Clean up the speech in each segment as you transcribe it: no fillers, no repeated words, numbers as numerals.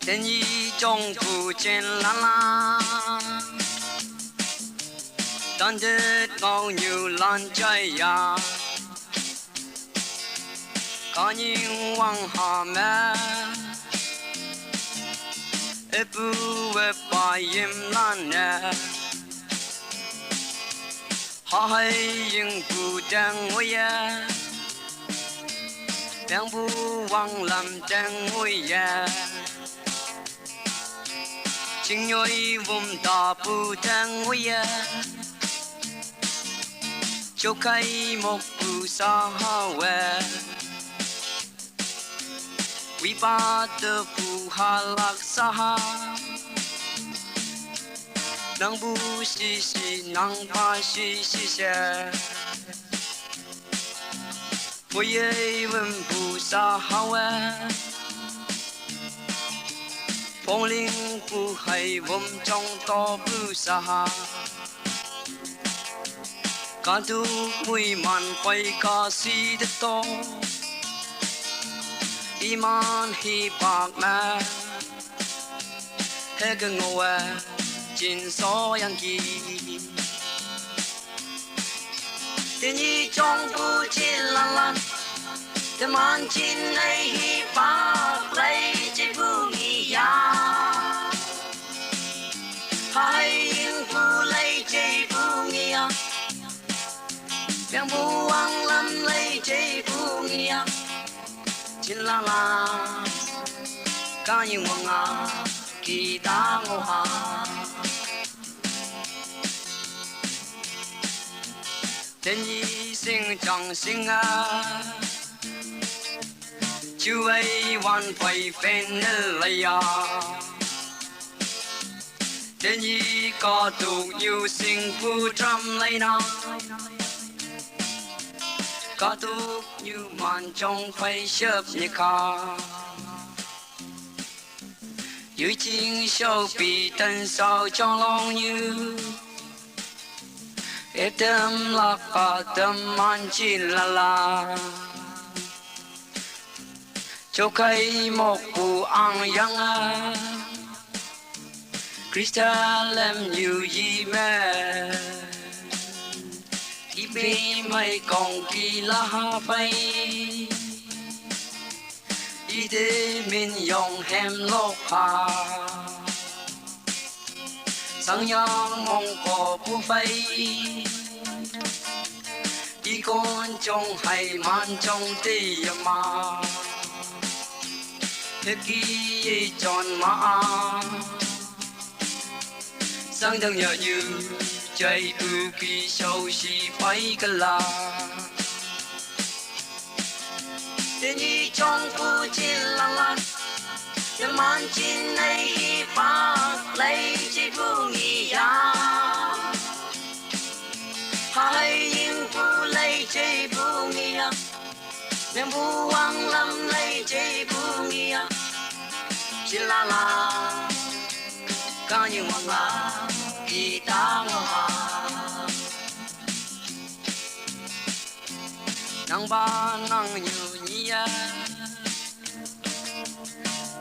天意中不见啦啦，但得高牛烂在呀，看人往下面，一步一把音烂呢，还应不等我呀，两不忘蓝等我呀。情愿我们大不等我呀，就开幕不撒喂，为把的不哈拉撒，能不嘻嘻，能把嘻嘻些，我也问不撒喂。风铃不係我們眾多不撒，假都每晚費假事得多，一萬七百咩？那個我盡所人見，天意中不見冷冷，一萬千里百里這不一樣。还应付累这不一样，两不忘了累这不一样，金啦啦，感应我啊，记打我哈，天意星掌心啊，就为万费分了来呀。天意個度要幸福浸嚟那，個度要萬眾費濕你卡，要經手臂等手將浪要，一點落個點萬千啦啦，就開幕不昂揚啊。Crystal em nhiều gì mẹ Đi bên mày còn kỳ la bay Đi để mình dùng hem lốc hà Sang nhang mong có bù bay Đi con trong hay man trong tì mà Thế kia tròn mà sang đang nhờ như chạy ưu kỳ sâu xì bay cả là thiên ý trong khu chiến lăng lăng để man chín này bạc lấy chỉ phụ nghi ya hai những phụ lấy chỉ phụ nghi ya đem phụ hoàng lâm lấy chỉ phụ nghi ya chỉ là cả những mong là kỳ ta ngô hà nang ba nang nhiều nhia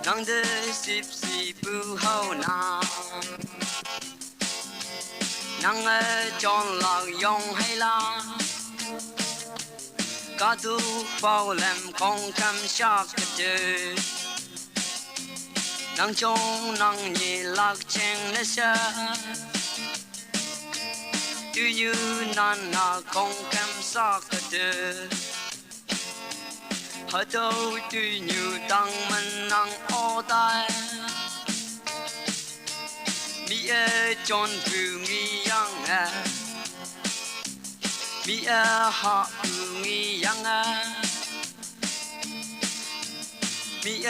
nang de sip si bu hao na nang chọn lạc yong hay la cả tu bao lem không cam sắc cái nang trong nang nhị lạc chen nè sa tu như nan na không cam sắc cái hơi đâu tu như tăng mình nang ô tai mi chọn phụ nghi yang mi ha phụ nghi yang mi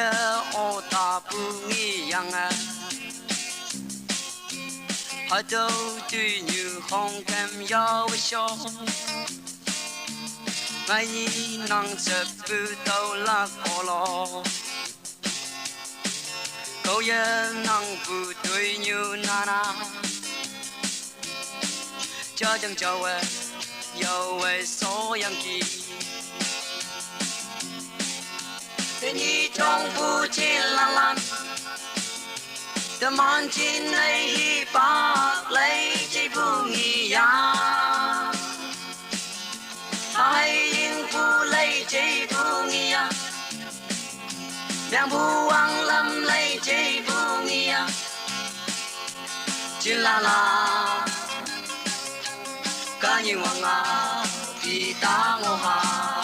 ô ta bu nghi yang hơi đâu tuy như không kém nhau cho ngày nắng chợt bưu tàu lạc cổ lò câu yên nắng bưu tuy như nana cho chẳng châu yêu số yang kỳ thiên ý trong phu chi lăng lăng tâm an chín này hi bạc lấy chế bu nghi ya hai yên phu lấy chế bu nghi ya đang bu ang lâm lấy chế bu nghi ya chín la cả những hoàng à vì ta ngô hà